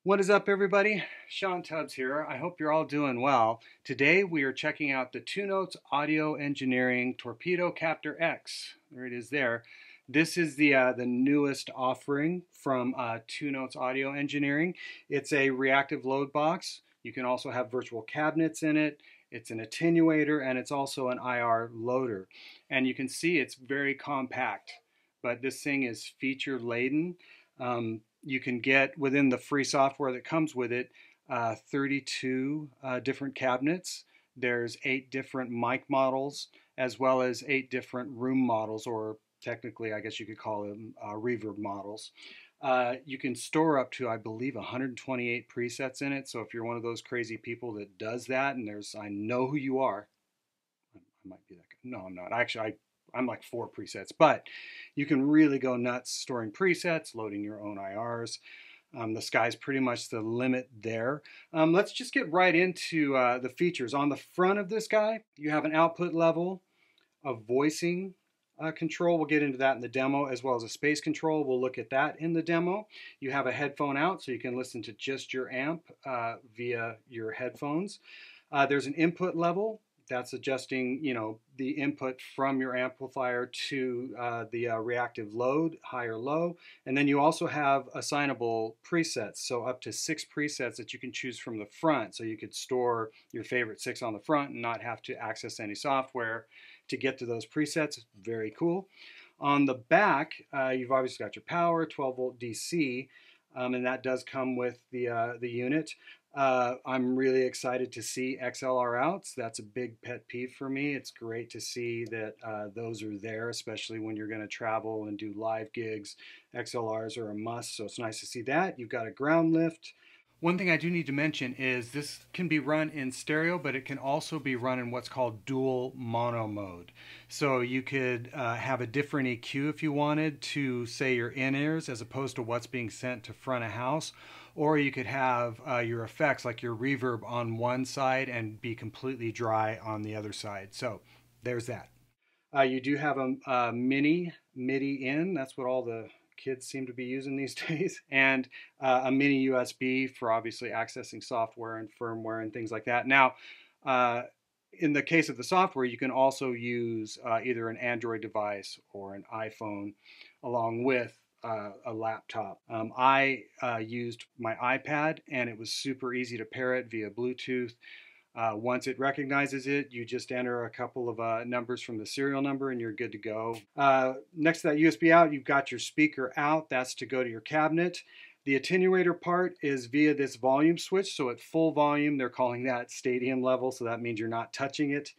What is up, everybody? Sean Tubbs here. I hope you're all doing well. Today we are checking out the 2Notes Audio Engineering Torpedo Captor X. There it is there. This is the newest offering from 2Notes Audio Engineering. It's a reactive load box. You can also have virtual cabinets in it. It's an attenuator, and it's also an IR loader. And you can see it's very compact, but this thing is feature laden. You can get, within the free software that comes with it, 32 different cabinets. There's 8 different mic models, as well as 8 different room models, or technically I guess you could call them reverb models. You can store up to, I believe, 128 presets in it. So if you're one of those crazy people that does that, and I know who you are. I might be that guy. No, I'm not. Actually, I'm like 4 presets, but you can really go nuts storing presets, loading your own IRs. The sky's pretty much the limit there. Let's just get right into the features. On the front of this guy, you have an output level, a voicing control. We'll get into that in the demo, as well as a space control. We'll look at that in the demo. You have a headphone out, so you can listen to just your amp via your headphones. There's an input level. That's adjusting, the input from your amplifier to the reactive load, high or low. And then you also have assignable presets, so up to 6 presets that you can choose from the front. So you could store your favorite 6 on the front and not have to access any software to get to those presets. Very cool. On the back, you've obviously got your power, 12-volt DC, and that does come with the unit. I'm really excited to see XLR outs. That's a big pet peeve for me. It's great to see that those are there, especially when you're going to travel and do live gigs. XLRs are a must, so it's nice to see that. You've got a ground lift. One thing I do need to mention is this can be run in stereo, but it can also be run in what's called dual mono mode. So you could have a different EQ if you wanted to, say, your in-ears as opposed to what's being sent to front of house. Or you could have your effects, like your reverb, on one side and be completely dry on the other side. So there's that. You do have a mini MIDI in. That's what all the kids seem to be using these days. And a mini USB for obviously accessing software and firmware and things like that. Now, in the case of the software, you can also use either an Android device or an iPhone along with a laptop. I used my iPad, and it was super easy to pair it via Bluetooth. Once it recognizes it, you just enter a couple of numbers from the serial number and you're good to go. Next to that USB out, you've got your speaker out. That's to go to your cabinet. The attenuator part is via this volume switch. So at full volume, they're calling that stadium level. So that means you're not touching it.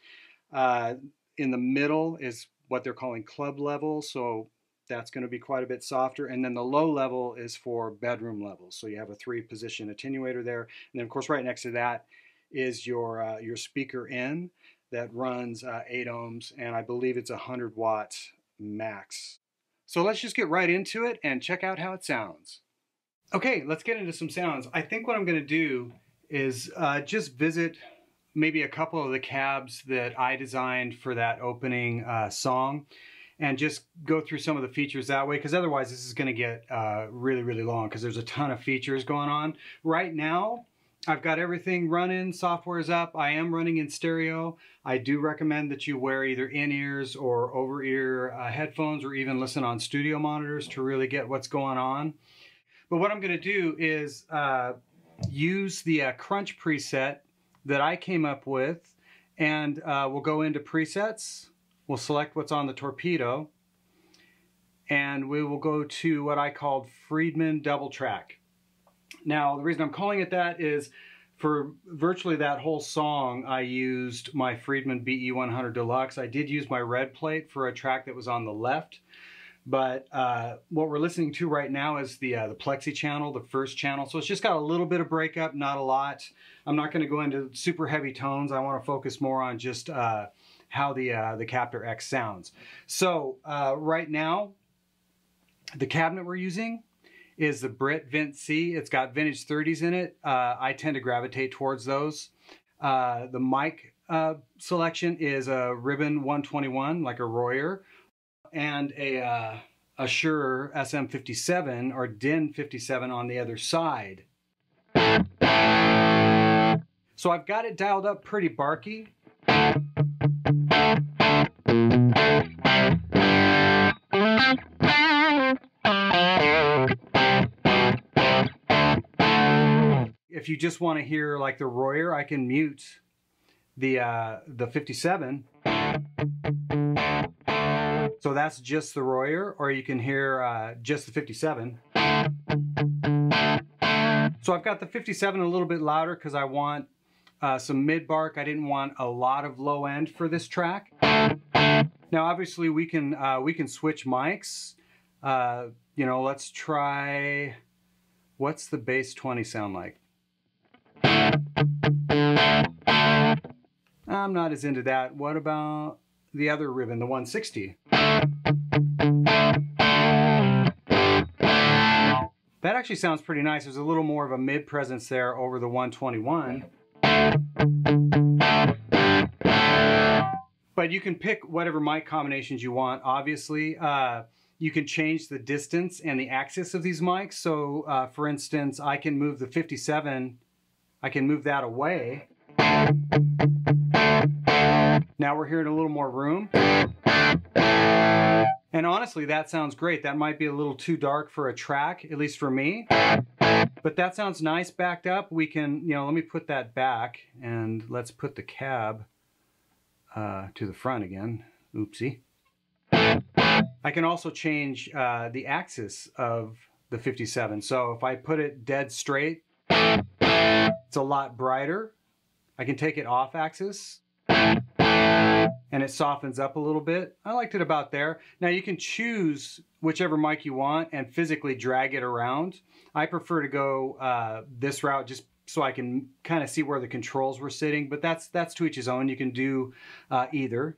In the middle is what they're calling club level. So that's going to be quite a bit softer. And then the low level is for bedroom levels. So you have a 3-position attenuator there. And then, of course, right next to that is your speaker in that runs 8 ohms, and I believe it's 100 watts max. So let's just get right into it and check out how it sounds. Okay, let's get into some sounds. I think what I'm going to do is just visit maybe a couple of the cabs that I designed for that opening song, and just go through some of the features that way, because otherwise this is going to get really, really long because there's a ton of features going on. Right now, I've got everything running, software's up, I am running in stereo. I do recommend that you wear either in-ears or over-ear headphones, or even listen on studio monitors to really get what's going on. But what I'm going to do is use the crunch preset that I came up with, and we'll go into presets, we'll select what's on the Torpedo, and we will go to what I called Friedman double track. Now, the reason I'm calling it that is for virtually that whole song I used my Friedman BE100 Deluxe. I did use my red plate for a track that was on the left. But what we're listening to right now is the plexi channel, the first channel. So it's just got a little bit of breakup, not a lot. I'm not going to go into super heavy tones. I want to focus more on just how the Captor X sounds. So right now, the cabinet we're using is the Brit Vint C. It's got vintage 30s in it. I tend to gravitate towards those. The mic selection is a Ribbon 121, like a Royer, and a Shure SM57 or DIN 57 on the other side. So I've got it dialed up pretty barky. If you just want to hear like the Royer, I can mute the 57. So that's just the Royer, or you can hear just the 57. So I've got the 57 a little bit louder because I want some mid-bark. I didn't want a lot of low end for this track. Now obviously we can switch mics. You know, let's try, what's the bass 20 sound like? I'm not as into that. What about the other ribbon, the 160? That actually sounds pretty nice. There's a little more of a mid presence there over the 121. But you can pick whatever mic combinations you want, obviously. You can change the distance and the axis of these mics. So for instance, I can move the 57, I can move that away. Now we're hearing a little more room. And honestly, that sounds great. That might be a little too dark for a track, at least for me. But that sounds nice backed up. We can, you know, let me put that back, and let's put the cab to the front again. Oopsie. I can also change the axis of the 57. So if I put it dead straight, it's a lot brighter. I can take it off axis, and it softens up a little bit. I liked it about there. Now you can choose whichever mic you want and physically drag it around. I prefer to go this route just so I can kind of see where the controls were sitting, but that's to each his own. You can do either.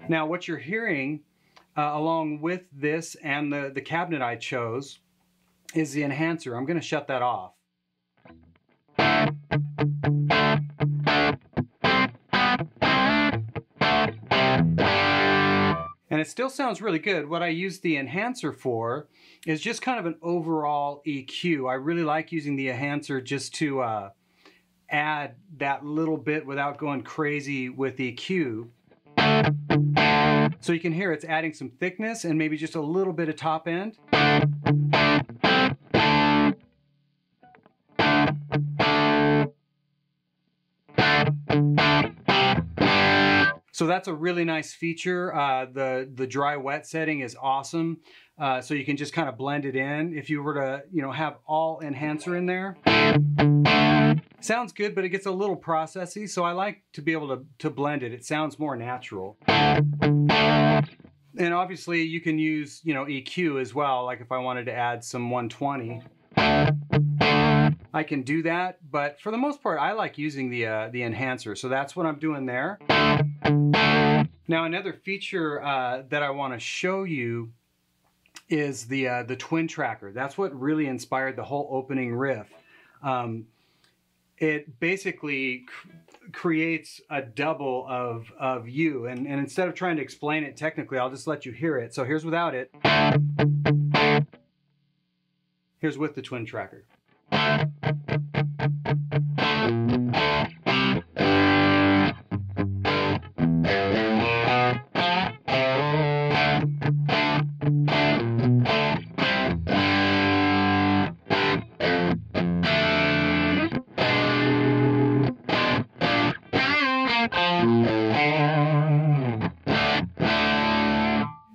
Now what you're hearing along with this and the cabinet I chose is the enhancer. I'm going to shut that off. And it still sounds really good. What I use the enhancer for is just kind of an overall EQ. I really like using the enhancer just to add that little bit without going crazy with EQ. So you can hear it's adding some thickness and maybe just a little bit of top end. So that's a really nice feature. The dry wet setting is awesome. So you can just kind of blend it in. If you were to, you know, have all enhancer in there, sounds good, but it gets a little processy. So I like to be able to blend it. It sounds more natural. And obviously you can use, you know, EQ as well. Like if I wanted to add some 120. I can do that, but for the most part, I like using the enhancer, so that's what I'm doing there. Now, another feature that I want to show you is the twin tracker. That's what really inspired the whole opening riff. It basically creates a double of you, and instead of trying to explain it technically, I'll just let you hear it. So here's without it. Here's with the twin tracker.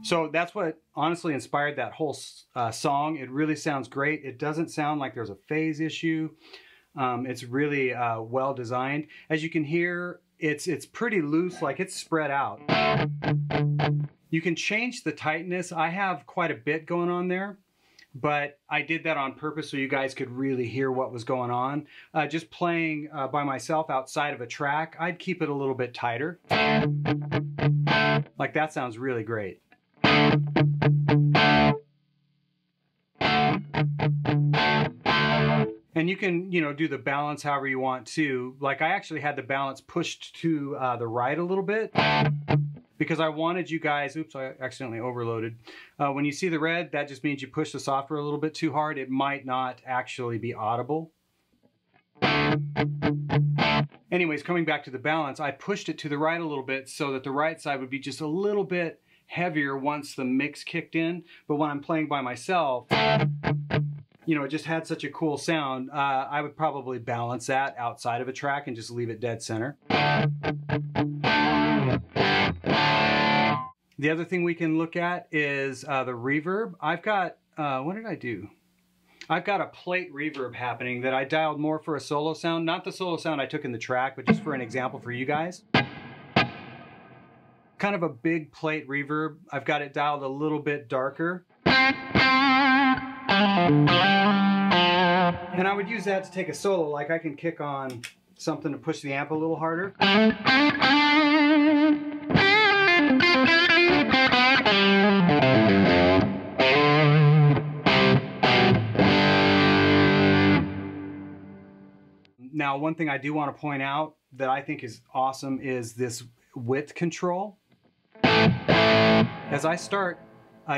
So that's what honestly inspired that whole song. It really sounds great. It doesn't sound like there's a phase issue. It's really well designed. As you can hear, it's pretty loose, like it's spread out. You can change the tightness. I have quite a bit going on there, but I did that on purpose so you guys could really hear what was going on. Just playing by myself outside of a track, I'd keep it a little bit tighter. Like that sounds really great. And you can, do the balance however you want to. Like I actually had the balance pushed to the right a little bit because I wanted you guys, oops, I accidentally overloaded. When you see the red, that just means you push the software a little bit too hard. It might not actually be audible. Anyways, coming back to the balance, I pushed it to the right a little bit so that the right side would be just a little bit heavier once the mix kicked in. But when I'm playing by myself, it just had such a cool sound. I would probably balance that outside of a track and just leave it dead center. The other thing we can look at is the reverb. I've got, what did I do? I've got a plate reverb happening that I dialed more for a solo sound. Not the solo sound I took in the track, but just for an example for you guys. Kind of a big plate reverb. I've got it dialed a little bit darker. And I would use that to take a solo, like I can kick on something to push the amp a little harder. Now, one thing I do want to point out that I think is awesome is this width control. As I start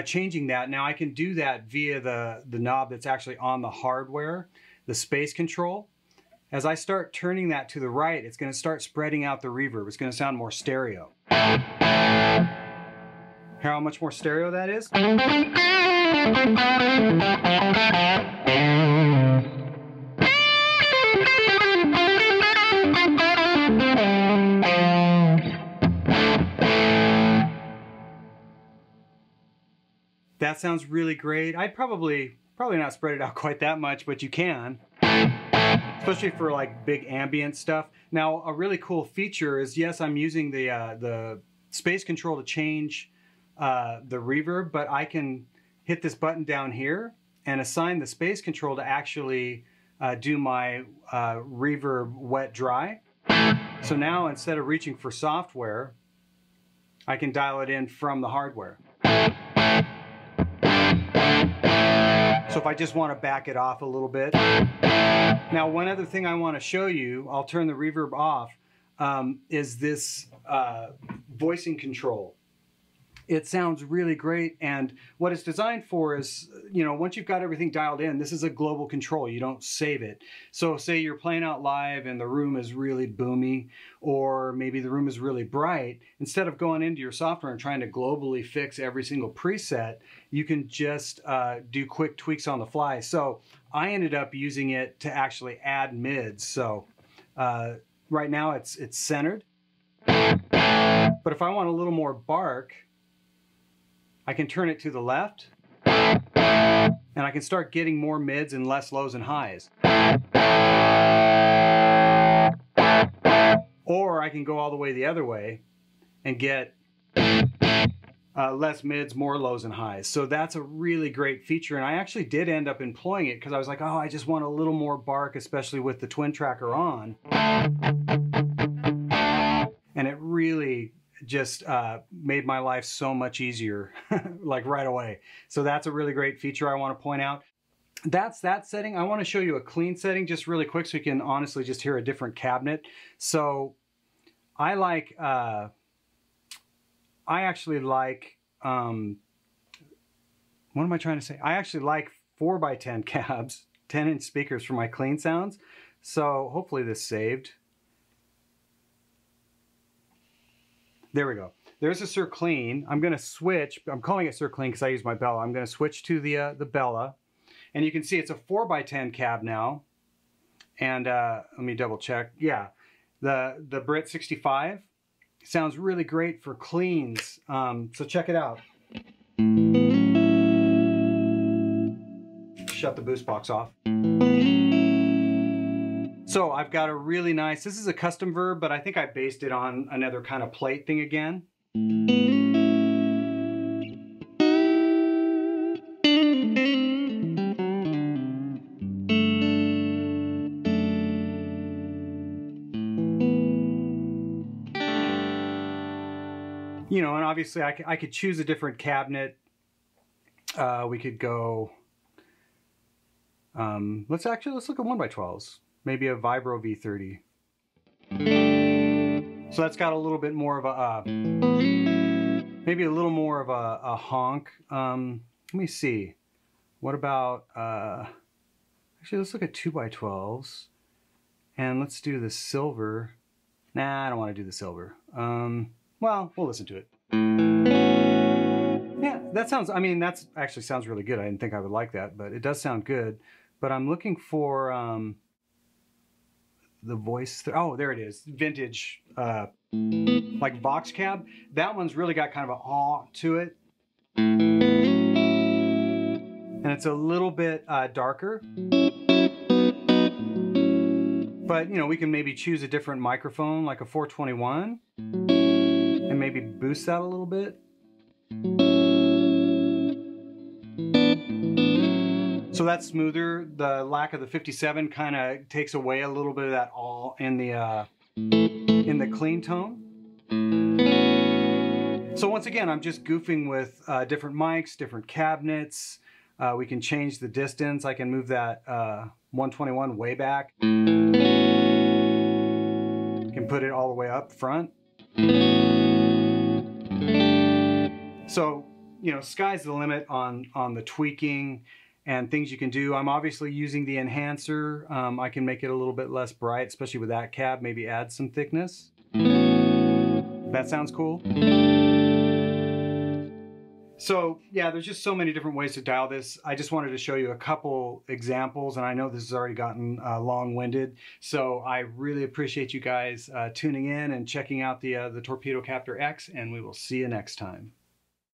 changing that, now I can do that via the knob that's actually on the hardware, the space control. As I start turning that to the right, it's going to start spreading out the reverb. It's going to sound more stereo. Hear how much more stereo that is? That sounds really great. I'd probably not spread it out quite that much, but you can. Especially for like big ambient stuff. Now, a really cool feature is, yes, I'm using the space control to change the reverb, but I can hit this button down here and assign the space control to actually do my reverb wet dry. So now instead of reaching for software, I can dial it in from the hardware. So if I just want to back it off a little bit. Now, one other thing I want to show you, I'll turn the reverb off, is this voicing control. It sounds really great, and what it's designed for is, once you've got everything dialed in, this is a global control. You don't save it. So say you're playing out live and the room is really boomy, or maybe the room is really bright. Instead of going into your software and trying to globally fix every single preset, you can just do quick tweaks on the fly. So I ended up using it to actually add mids. So right now it's centered. But if I want a little more bark, I can turn it to the left, and I can start getting more mids and less lows and highs. Or I can go all the way the other way and get less mids, more lows and highs. So that's a really great feature, and I actually did end up employing it because I was like, oh, I just want a little more bark, especially with the twin tracker on. And it really just made my life so much easier, like right away. So that's a really great feature I want to point out. That's that setting. I want to show you a clean setting just really quick so you can honestly just hear a different cabinet. So I like, I actually like, what am I trying to say? I actually like 4x10 cabs, 10-inch speakers for my clean sounds. So hopefully this saved. There we go. There's a Shure Clean. I'm going to switch. I'm calling it Shure Clean because I use my Bella. I'm going to switch to the Bella. And you can see it's a 4x10 cab now. And let me double check. Yeah, the Brit 65 sounds really great for cleans. So check it out. Shut the boost box off. So I've got a really nice, this is a custom Verb, but I think I based it on another kind of plate thing again. You know, and obviously I could choose a different cabinet. We could go, let's look at 1x12s. Maybe a Vibro V30. So that's got a little bit more of a, maybe a little more of a honk. Let me see. What about, actually let's look at 2x12s. And let's do the silver. Nah, I don't want to do the silver. Well, we'll listen to it. Yeah, that sounds, I mean, that's actually sounds really good. I didn't think I would like that, but it does sound good. But I'm looking for, the voice, oh, there it is, vintage, like Vox cab. That one's really got kind of an awe to it. And it's a little bit darker. But, you know, we can maybe choose a different microphone, like a 421, and maybe boost that a little bit. So that's smoother. The lack of the 57 kind of takes away a little bit of that awe in the clean tone. So once again, I'm just goofing with different mics, different cabinets. We can change the distance. I can move that 121 way back. I can put it all the way up front. So, you know, sky's the limit on the tweaking and things you can do. I'm obviously using the enhancer. I can make it a little bit less bright, especially with that cab, maybe add some thickness. That sounds cool. So yeah, there's just so many different ways to dial this. I just wanted to show you a couple examples, and I know this has already gotten long-winded. So I really appreciate you guys tuning in and checking out the Torpedo Captor X, and we will see you next time.